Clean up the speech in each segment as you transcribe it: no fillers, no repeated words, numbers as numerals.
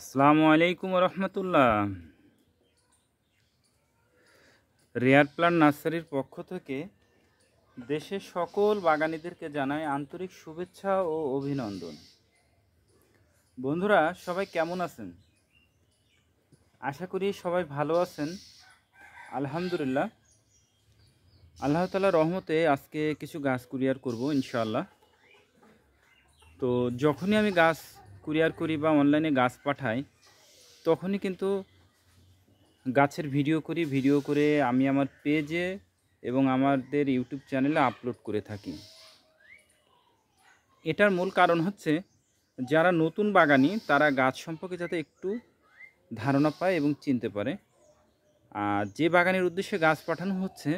আসসালামু আলাইকুম রহমতুল্লাহ। Rare plant নার্সারির পক্ষ থেকে দেশের সকল বাগানীদেরকে জানাই আন্তরিক শুভেচ্ছা ও অভিনন্দন। বন্ধুরা, সবাই কেমন আছেন? আশা করি সবাই ভালো আছেন। আলহামদুলিল্লাহ, আল্লাহ তাআলার রহমতে আজকে কিছু গাছ কুরিয়ার করব ইনশাআল্লাহ। তো যখনই আমি গাছ কুরিয়ার করি বা অনলাইনে গাছ পাঠাই, তখনই কিন্তু গাছের ভিডিও করে আমি আমার পেজে এবং আমাদের ইউটিউব চ্যানেলে আপলোড করে থাকি। এটার মূল কারণ হচ্ছে, যারা নতুন বাগানি তারা গাছ সম্পর্কে যাতে একটু ধারণা পায় এবং চিনতে পারে। আর যে বাগানের উদ্দেশ্যে গাছ পাঠানো হচ্ছে,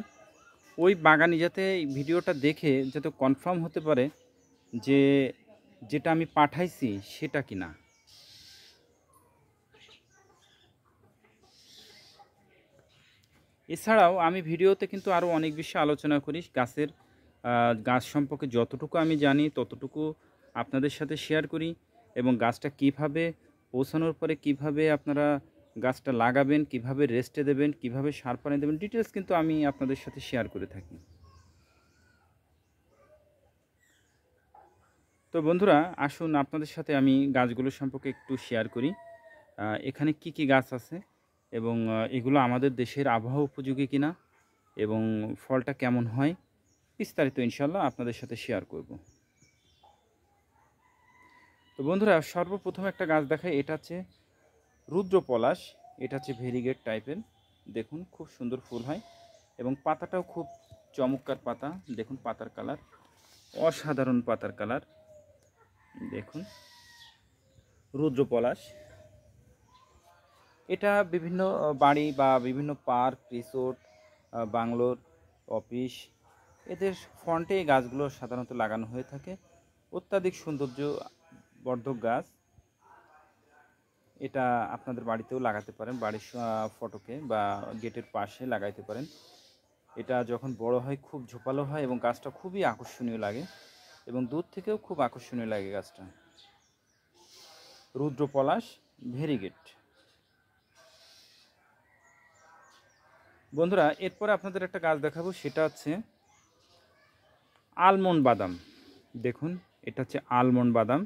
ওই বাগানি যাতে ভিডিওটা দেখে যাতে কনফার্ম হতে পারে যে যেটা আমি পাঠাইছি সেটা কিনা। এছাড়াও আমি ভিডিওতে কিন্তু আরও অনেক বেশি আলোচনা করি গাছ সম্পর্কে। যতটুকু আমি জানি ততটুকু আপনাদের সাথে শেয়ার করি, এবং গাছটা কিভাবে পৌঁছানোর পরে কিভাবে আপনারা গাছটা লাগাবেন, কিভাবে রেস্টে দেবেন, কিভাবে সার পানি দেবেন, ডিটেলস কিন্তু আমি আপনাদের সাথে শেয়ার করে থাকি। তো বন্ধুরা, আসুন আপনাদের সাথে আমি গাছগুলো সম্পর্কে একটু শেয়ার করি। এখানে কি কি গাছ আছে এবং এগুলো আমাদের দেশের আবহাওয়া উপযোগী কিনা এবং ফলটা কেমন হয়, বিস্তারিত ইনশাল্লাহ আপনাদের সাথে শেয়ার করব। তো বন্ধুরা, সর্বপ্রথম একটা গাছ দেখাই। এটা হচ্ছে রুদ্রপলাশ। এটা হচ্ছে ভেরিগেট টাইপের। দেখুন, খুব সুন্দর ফুল হয় এবং পাতাটাও খুব চমৎকার পাতা। দেখুন পাতার কালার, অসাধারণ পাতার কালার। দেখুন রুদ্রপলাশ। এটা বিভিন্ন বাড়ি বা বিভিন্ন পার্ক, রিসোর্ট, বাংলোর, অফিস, এদের ফ্রন্টে এই গাছগুলো সাধারণত লাগানো হয়ে থাকে। অত্যাধিক সৌন্দর্য বর্ধক গাছ। এটা আপনাদের বাড়িতেও লাগাতে পারেন, বাড়ির ফটকে বা গেটের পাশে লাগাইতে পারেন। এটা যখন বড় হয় খুব ঝোপালো হয় এবং গাছটা খুবই আকর্ষণীয় লাগে, এবং দূর থেকেও খুব আকর্ষণীয় লাগে গাছটা। রুদ্রপলাশ ভেরিগেট। বন্ধুরা, এরপরে আপনাদের একটা গাছ দেখাবো, সেটা হচ্ছে আলমন্ড বাদাম। দেখুন, এটা হচ্ছে আলমন্ড বাদাম।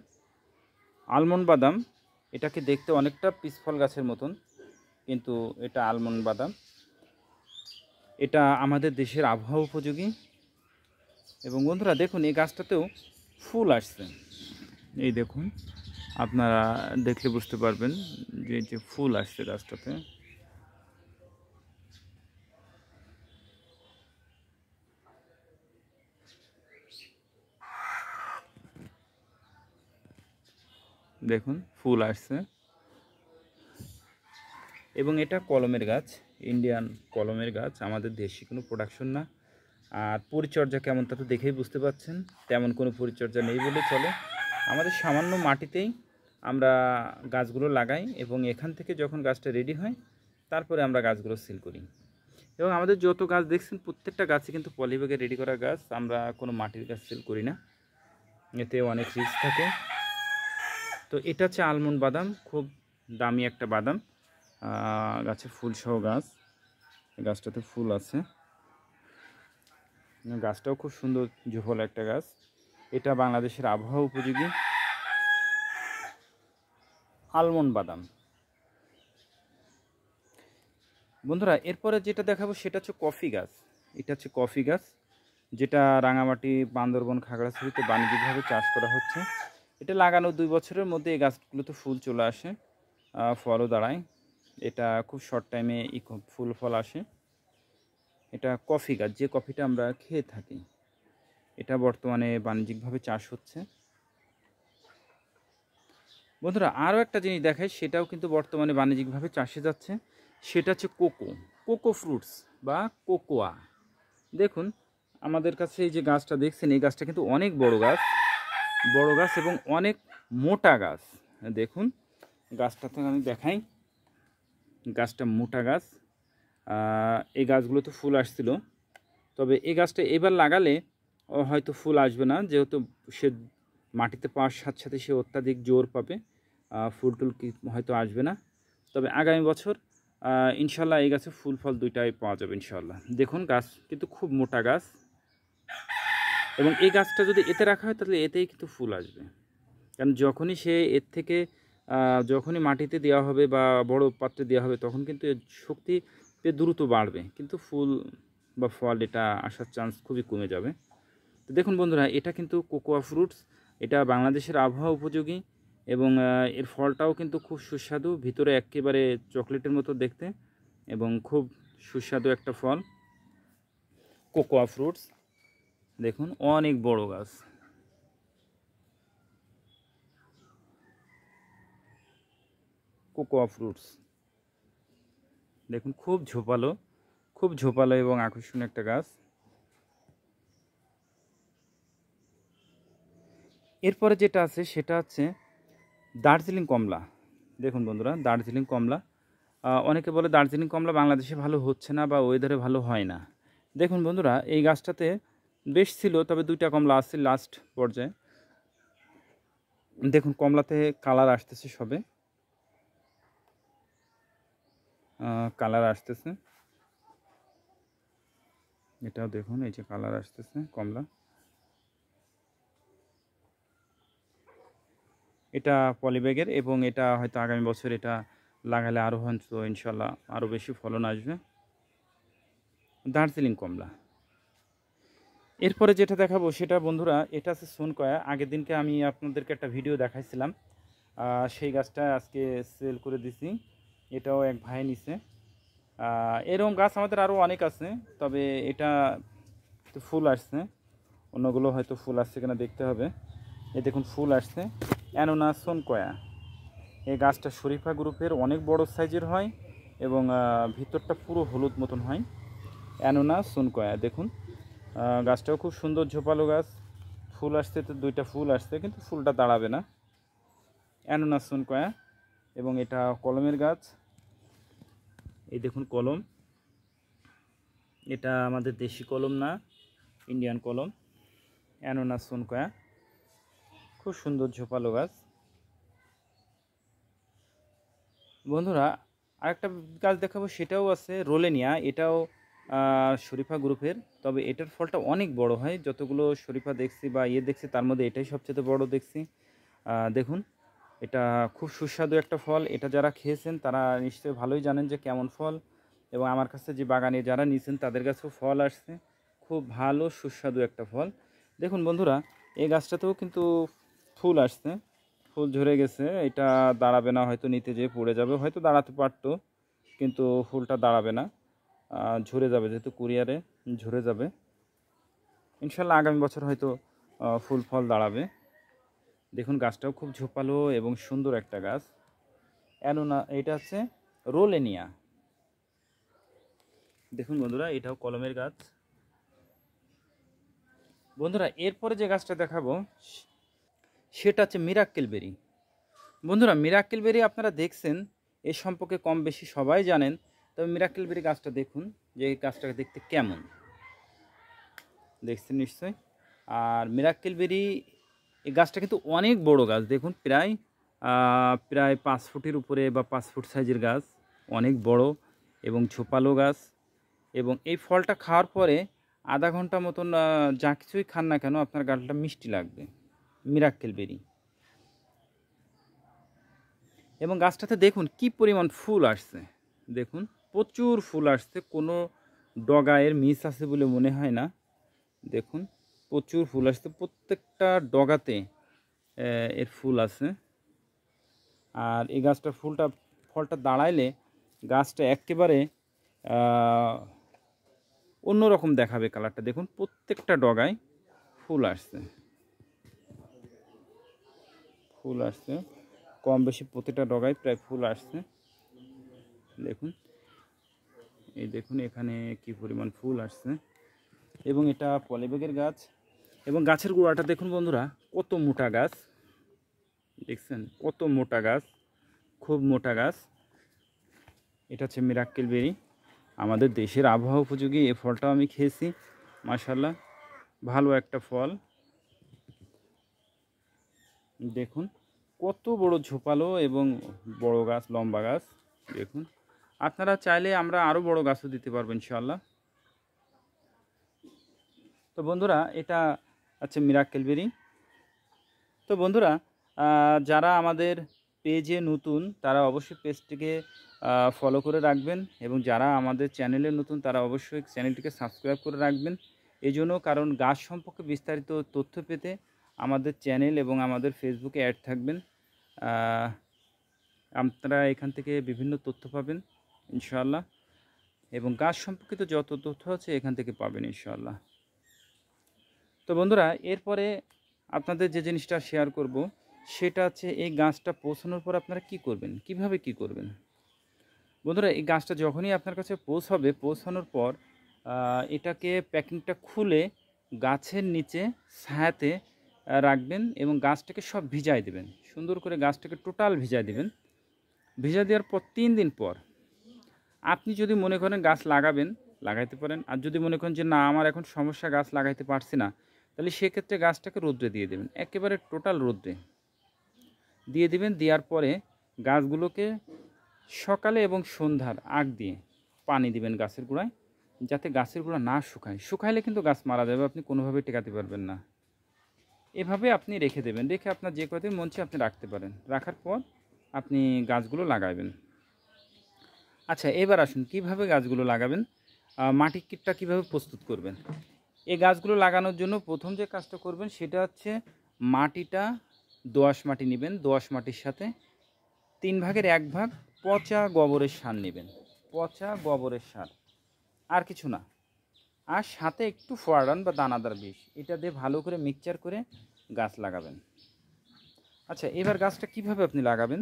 আলমন্ড বাদাম এটাকে দেখতে অনেকটা পিসফল গাছের মতন, কিন্তু এটা আলমন্ড বাদাম। এটা আমাদের দেশের আবহাওয়া উপযোগী। এবং বন্ধুরা দেখুন, এই গাছটাতেও ফুল আসছে। এই দেখুন, আপনারা দেখলে বুঝতে পারবেন যে ফুল আসছে গাছটাতে। দেখুন ফুল আসছে, এবং এটা কলমের গাছ, ইন্ডিয়ান কলমের গাছ, আমাদের দেশি কোনো প্রোডাকশন না। আর পরিচর্যা কেমন তা তো দেখেই বুঝতে পারছেন, তেমন কোনো পরিচর্যা নেই বলে চলে। আমাদের সামান্য মাটিতেই আমরা গাছগুলো লাগাই, এবং এখান থেকে যখন গাছটা রেডি হয় তারপরে আমরা গাছগুলো সেল করি। এবং আমাদের যত গাছ দেখছেন প্রত্যেকটা গাছই কিন্তু পলিব্যাগে রেডি করা গাছ। আমরা কোনো মাটির গাছ সেল করি না, এতে অনেক রিস্ক থাকে। তো এটা হচ্ছে আলমন্ড বাদাম, খুব দামি একটা বাদাম। গাছে ফুল সহ গাছ, গাছটাতে ফুল আছে। গাছটাও খুব সুন্দর ঝোপালো একটা গাছ। এটা বাংলাদেশের আবহাওয়া উপযোগী আলমন্ড বাদাম। বন্ধুরা, এরপরে যেটা দেখাবো সেটা হচ্ছে কফি গাছ। এটা হচ্ছে কফি গাছ, যেটা রাঙামাটি, বান্দরবন, খাগড়াছড়িতে বাণিজ্যিকভাবে চাষ করা হচ্ছে। এটা লাগানো 2 বছরের মধ্যে এই গাছগুলোতে ফুল চলে আসে, ফলও দাঁড়ায়। এটা খুব শর্ট টাইমে ফুল ফল আসে। এটা কফি গাছ, যে কফিটা আমরা খেয়ে থাকি। এটা বর্তমানে বাণিজ্যিকভাবে চাষ হচ্ছে। বন্ধুরা, আরও একটা জিনিস দেখাই, সেটাও কিন্তু বর্তমানে বাণিজ্যিকভাবে চাষে যাচ্ছে। সেটা হচ্ছে কোকো ফ্রুটস বা কোকোয়া। দেখুন, আমাদের কাছে এই যে গাছটা দেখছেন, এই গাছটা কিন্তু অনেক বড় গাছ এবং অনেক মোটা গাছ। দেখুন গাছটা থেকে আমি দেখাই, গাছটা মোটা গাছ। এই গাছগুলোতে ফুল আসছিল, তবে এই গাছটা এবার লাগালে হয়তো ফুল আসবে না, যেহেতু সে মাটিতে পাওয়ার সাথে সাথে সে অত্যাধিক জোর পাবে, ফুল টুল কি হয়তো আসবে না, তবে আগামী বছর ইনশাল্লাহ এই গাছে ফুল ফল দুইটাই পাওয়া যাবে ইনশাল্লাহ। দেখুন গাছ কিন্তু খুব মোটা গাছ, এবং এই গাছটা যদি এতে রাখা হয় তাহলে এতেই কিন্তু ফুল আসবে। কারণ যখনই সে এর থেকে যখনই মাটিতে দেওয়া হবে বা বড় পাত্রে দেওয়া হবে তখন কিন্তু এর শক্তি দ্রুত বাড়বে, কিন্তু ফুল বা ফল এটা আসার চান্স খুবই কমে যাবে। তো দেখুন বন্ধুরা, এটা কিন্তু কোকোয়া ফ্রুটস, এটা বাংলাদেশের আবহাওয়া উপযোগী, এবং এর ফলটাও কিন্তু খুব সুস্বাদু, ভিতরে একেবারে চকলেটের মতো দেখতে, এবং খুব সুস্বাদু একটা ফল কোকোয়া ফ্রুটস। দেখুন অনেক বড় গাছ। কোকোয়া ফ্রুটস দেখুন খুব ঝোপালো এবং আকর্ষণীয় একটা গাছ। এরপরে যেটা আছে সেটা হচ্ছে দার্জিলিং কমলা। দেখুন বন্ধুরা, দার্জিলিং কমলা, অনেকে বলে দার্জিলিং কমলা বাংলাদেশে ভালো হচ্ছে না বা ওয়েদারে ভালো হয় না। দেখুন বন্ধুরা, এই গাছটাতে বেশ ছিল, তবে 2টা কমলা আছে লাস্ট পর্যায়ে। দেখুন কমলাতে কালার আসতেছে, সবে কালার আসতেছে, এটাও দেখুন এই যে কালার আসতেছে কমলা। এটা পলিব্যাগের, এবং এটা হয়তো আগামী বছর এটা লাগালে আরও হয়তো ইনশাল্লাহ আরও বেশি ফলন আসবে। দার্জিলিং কমলা। এরপরে যেটা দেখাবো সেটা বন্ধুরা, এটা আছে সোনকয়া। আগের দিনকে আমি আপনাদেরকে একটা ভিডিও দেখাইছিলাম, সেই গাছটা আজকে সেল করে দিছি, এটাও এক ভাই নিছে। এরকম গাছ আমাদের আরও অনেক আছে, তবে এটা তো ফুল আসছে, অন্যগুলো হয়তো ফুল আসছে কিনা দেখতে হবে। এই দেখুন ফুল আসছে, অ্যানোনা সোনকয়া। এই গাছটা শরীফা গ্রুপের, অনেক বড় সাইজের হয়, এবং ভিতরটা পুরো হলুদ মতন হয়। অ্যানোনা সোনকয়া দেখুন, গাছটাও খুব সুন্দর ঝোপালো গাছ, ফুল আসছে তো 2টা ফুল আসছে, কিন্তু ফুলটা দাঁড়াবে না। অ্যানোনা সোনকয়া, এবং এটা কলমের গাছ। এই দেখুন কলম, এটা আমাদের দেশি কলম না, ইন্ডিয়ান কলম। অ্যানোনা সোনকয়া খুব সুন্দর ঝোপালো গাছ। বন্ধুরা আরেকটা গাছ দেখাবো, সেটাও আছে রোলেনিয়া, এটাও শরীফা গ্রুপের, তবে এটার ফলটা অনেক বড় হয়। যতগুলো শরীফা দেখছি বা দেখছি তার মধ্যে এটাই সবচেয়ে বড় দেখছি। দেখুন এটা খুব সুস্বাদু একটা ফল, এটা যারা খেয়েছেন তারা নিশ্চয়ই ভালোই জানেন যে কেমন ফল, এবং আমার কাছে যে বাগানে যারা নিয়েছেন তাদের কাছেও ফল আসছে, খুব ভালো সুস্বাদু একটা ফল। দেখুন বন্ধুরা, এই গাছটাতেও কিন্তু ফুল আসছে, ফুল ঝরে গেছে, এটা দাঁড়াবে না, হয়তো নিতে যেয়ে পড়ে যাবে, হয়তো দাঁড়াতে পারতো কিন্তু ফুলটা দাঁড়াবে না, ঝরে যাবে, যেহেতু কুরিয়ারে ঝরে যাবে। ইনশাল্লাহ আগামী বছর হয়তো ফুল ফল দাঁড়াবে। দেখুন গাছটাও খুব ঝোপালো এবং সুন্দর একটা গাছ। অ্যানোনা, এটা হচ্ছে রোলেনিয়া। দেখুন বন্ধুরা, এটাও কলমের গাছ। বন্ধুরা এরপরে যে গাছটা দেখাবো সেটা হচ্ছে মিরাক্কেল বেরি। বন্ধুরা মিরাক্কেল বেরি আপনারা দেখছেন, এ সম্পর্কে কম বেশি সবাই জানেন, তবে মিরাক্কেল বেরি গাছটা দেখুন যে এই গাছটাকে দেখতে কেমন, দেখছেন নিশ্চয়ই। আর মিরাক্কেল বেরি এই গাছটা কিন্তু অনেক বড় গাছ, দেখুন প্রায় প্রায় 5 ফুটের উপরে বা 5 ফুট সাইজের গাছ, অনেক বড় এবং ঝোপালো গাছ। এবং এই ফলটা খাওয়ার পরে আধা ঘন্টা মতন যা কিছুই খান না কেন আপনার গালটা মিষ্টি লাগবে, মিরাক্কেল বেরি। এবং গাছটাতে দেখুন কি পরিমাণ ফুল আসছে, দেখুন প্রচুর ফুল আসছে, কোনো ডগায়ের মিস আছে বলে মনে হয় না। দেখুন প্রচুর ফুল আসছে, প্রত্যেকটা ডগাতে এর ফুল আছে। আর এই গাছটা ফলটা দাঁড়াইলে গাছটা একেবারে অন্যরকম দেখাবে কালারটা। দেখুন প্রত্যেকটা ডগায় ফুল আসছে, কম বেশি প্রতিটা ডগায় প্রায় ফুল আসছে। দেখুন এই দেখুন এখানে কি পরিমাণ ফুল আসছে, এবং এটা পলিব্যাগের গাছ। এবং গাছের গোড়াটা দেখুন বন্ধুরা কত মোটা গাছ, দেখছেন কত মোটা গাছ, খুব মোটা গাছ। এটা হচ্ছে মিরাক্কেল বেরি, আমাদের দেশের আবহাওয়া উপযোগী। এই ফলটাও আমি খেয়েছি, মাশাআল্লাহ ভালো একটা ফল। দেখুন কত বড় ঝোপালো এবং বড় গাছ, লম্বা গাছ দেখুন। আপনারা চাইলে আমরা আরও বড় গাছও দিতে পারবো ইনশাআল্লাহ। তো বন্ধুরা এটা আচ্ছা মিরাক্কেল বেরি। তো বন্ধুরা যারা আমাদের পেজে নতুন তারা অবশ্যই পেজটিকে ফলো করে রাখবেন, এবং যারা আমাদের চ্যানেলে নতুন তারা অবশ্যই চ্যানেলটিকে সাবস্ক্রাইব করে রাখবেন। এই জন্য কারণ গাছ সম্পর্কে বিস্তারিত তথ্য পেতে আমাদের চ্যানেল এবং আমাদের ফেসবুকে অ্যাড থাকবেন। আপনারা এখান থেকে বিভিন্ন তথ্য পাবেন ইনশাআল্লাহ, এবং গাছ সম্পর্কিত যত তথ্য আছে এখান থেকে পাবেন ইনশাআল্লাহ। তো বন্ধুরা এরপরে আপনাদের যে জিনিসটা শেয়ার করব সেটা হচ্ছে এই গাছটা পৌঁছানোর পর আপনারা কি করবেন, কিভাবে কি করবেন। বন্ধুরা এই গাছটা যখনই আপনার কাছে পৌঁছানোর পর এটাকে প্যাকিংটা খুলে গাছের নিচে ছায়াতে রাখবেন, এবং গাছটাকে সব ভিজাই দেবেন, সুন্দর করে গাছটাকে টোটাল ভিজাই দেবেন। ভিজা দেওয়ার পর 3 দিন পর আপনি যদি মনে করেন গাছ লাগাবেন, লাগাইতে পারেন। আর যদি মনে করেন যে না আমার এখন সমস্যা, গাছ লাগাইতে পারছি না, তাহলে সেক্ষেত্রে গাছটাকে রোদ্রে দিয়ে দেবেন, একেবারে টোটাল রোদ্রে দিয়ে দেবেন। দেওয়ার পরে গাছগুলোকে সকালে এবং সন্ধ্যার আগ দিয়ে পানি দিবেন গাছের গোড়ায়, যাতে গাছের গোড়া না শুকায়। শুকাইলে কিন্তু গাছ মারা যাবে, আপনি কোনোভাবেই টেকাতে পারবেন না। এভাবে আপনি রেখে দেবেন, রেখে আপনার যে কদিন মন চায় আপনি রাখতে পারেন। রাখার পর আপনি গাছগুলো লাগাবেন। আচ্ছা এবার আসুন কিভাবে গাছগুলো লাগাবেন, মাটি কিটটা কীভাবে প্রস্তুত করবেন। এই গাছগুলো লাগানোর জন্য প্রথম যে কাজটা করবেন সেটা হচ্ছে মাটিটা দোআঁশ মাটি নেবেন। দোআঁশ মাটির সাথে 3 ভাগের 1 ভাগ পচা গোবরের সার নেবেন, পচা গোবরের সার, আর কিছু না। আর সাথে একটু ফোয়ারান বা দানাদার বিষ, এটা দিয়ে ভালো করে মিক্সচার করে গাছ লাগাবেন। আচ্ছা এবার গাছটা কিভাবে আপনি লাগাবেন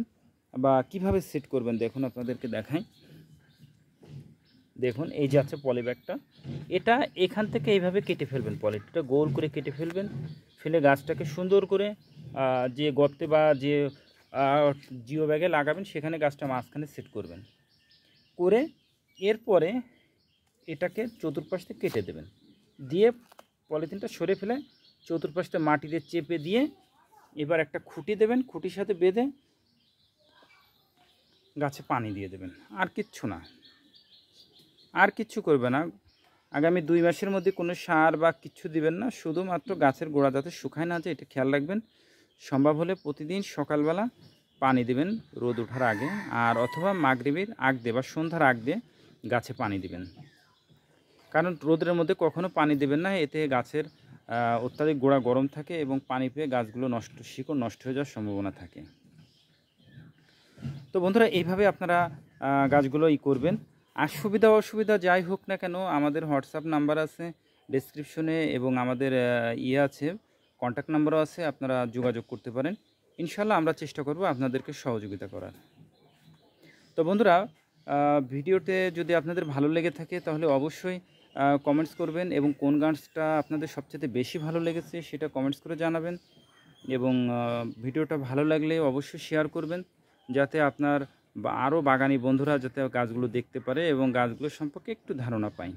বা কিভাবে সেট করবেন দেখুন, আপনাদেরকে দেখাই। দেখুন এই যে আছে পলি ব্যাগটা, এটা এখান থেকে এইভাবে কেটে ফেলবেন, পলিটা গোল করে কেটে ফেলবেন। ফেলে গাছটাকে সুন্দর করে যে গর্তে বা যে জিও ব্যাগে লাগাবেন সেখানে গাছটা মাঝখানে সেট করবেন। করে এরপরে এটাকে চতুর্পাশ থেকে কেটে দেবেন, দিয়ে পলিথিনটা সরে ফেলে চতুর্পাশটা মাটি দিয়ে চেপে দিয়ে এবার একটা খুঁটি দেবেন, খুঁটির সাথে বেঁধে গাছে পানি দিয়ে দেবেন। আর কিচ্ছু না, আর কিচ্ছু করবে না। আগামী 2 মাসের মধ্যে কোনো সার বা কিচ্ছু দিবেন না, শুধুমাত্র গাছের গোড়া যাতে শুকায় না যায় এটা খেয়াল রাখবেন। সম্ভব হলে প্রতিদিন সকালবেলা পানি দেবেন রোদ ওঠার আগে, আর অথবা মাগরিবের আগ দিয়ে বা সন্ধ্যার আগ দিয়ে গাছে পানি দিবেন। কারণ রোদের মধ্যে কখনো পানি দেবেন না, এতে গাছের অত্যাধিক গোড়া গরম থাকে এবং পানি পেয়ে গাছগুলো শিকড় নষ্ট হয়ে যাওয়ার সম্ভাবনা থাকে। তো বন্ধুরা এইভাবে আপনারা গাছগুলো করবেন। আর সুবিধা অসুবিধা যাই হোক না কেন আমাদের হোয়াটসঅ্যাপ নাম্বার আছে ডেসক্রিপশনে, এবং আমাদের আছে কন্ট্যাক্ট নাম্বারও আছে, আপনারা যোগাযোগ করতে পারেন। ইনশাল্লাহ আমরা চেষ্টা করব আপনাদেরকে সহযোগিতা করার। তো বন্ধুরা ভিডিওতে যদি আপনাদের ভালো লেগে থাকে তাহলে অবশ্যই কমেন্টস করবেন, এবং কোন গাছটা আপনাদের সবচেয়ে বেশি ভালো লেগেছে সেটা কমেন্টস করে জানাবেন। এবং ভিডিওটা ভালো লাগলে অবশ্যই শেয়ার করবেন, যাতে আপনার বা আরও বাগানি বন্ধুরা যাতে গাছগুলো দেখতে পারে এবং গাছগুলো সম্পর্কে একটু ধারণা পায়।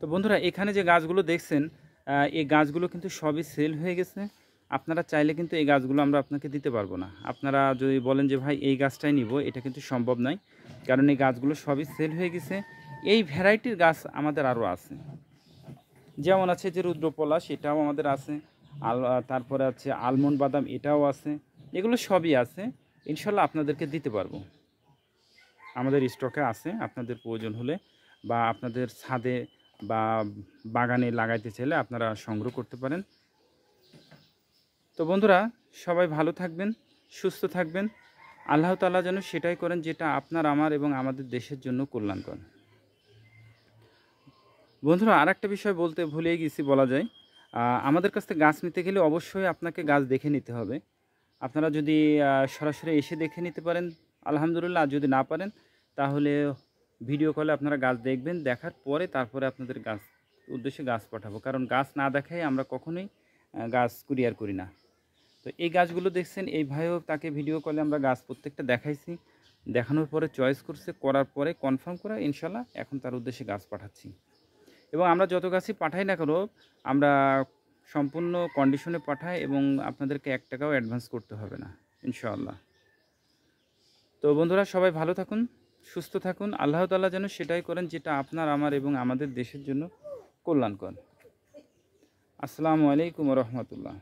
তো বন্ধুরা এখানে যে গাছগুলো দেখছেন এই গাছগুলো কিন্তু সবই সেল হয়ে গেছে। আপনারা চাইলে কিন্তু এই গাছগুলো আমরা আপনাকে দিতে পারবো না। আপনারা যদি বলেন যে ভাই এই গাছটাই নিব, এটা কিন্তু সম্ভব নয়, কারণ এই গাছগুলো সবই সেল হয়ে গেছে। এই ভ্যারাইটির গাছ আমাদের আরও আছে, যেমন আছে যে রুদ্রপলাশ, এটাও আমাদের আছে। তারপরে আছে আলমন্ড বাদাম, এটাও আছে। এগুলো সবই আছে, ইনশাল্লাহ আপনাদেরকে দিতে পারবো, আমাদের স্টকে আছে। আপনাদের প্রয়োজন হলে বা আপনাদের ছাদে বা বাগানে লাগাইতে চাইলে আপনারা সংগ্রহ করতে পারেন। তো বন্ধুরা সবাই ভালো থাকবেন, সুস্থ থাকবেন। আল্লাহ তাআলা যেন সেটাই করেন যেটা আপনার, আমার এবং আমাদের দেশের জন্য কল্যাণকর। বন্ধুরা আরেকটা বিষয় বলতে ভুলেই গেছি, বলা যায় আমাদের কাছ থেকে গাছ নিতে গেলে অবশ্যই আপনাকে গাছ দেখে নিতে হবে। আপনারা যদি সরাসরি এসে দেখে নিতে পারেন আলহামদুলিল্লাহ, আর যদি না পারেন তাহলে ভিডিও কলে আপনারা গাছ দেখবেন, দেখার পরে তারপরে আপনাদের গাছ উদ্দেশ্যে গাছ পাঠাবো। কারণ গাছ না দেখাই আমরা কখনোই গাছ কুরিয়ার করি না। তো এই গাছগুলো দেখছেন, এই ভাইও তাকে ভিডিও কলে আমরা গাছ প্রত্যেকটা দেখাইছি, দেখানোর পরে চয়েস করছে, করার পরে কনফার্ম করা ইনশাল্লাহ এখন তার উদ্দেশ্যে গাছ পাঠাচ্ছি। এবং আমরা যত গাছই পাঠাই না কেন আমরা সম্পূর্ণ কন্ডিশনে পাঠায় এবং আপনাদেরকে 1 টাকাও অ্যাডভান্স করতে হবে না ইনশাআল্লাহ। তো বন্ধুরা, সবাই ভালো থাকুন, সুস্থ থাকুন। আল্লাহ তাআলা যেন সেটাই করেন যেটা আপনার, আমার এবং আমাদের দেশের জন্য কল্যাণকর। আসসালামু আলাইকুম ওয়া রাহমাতুল্লাহ।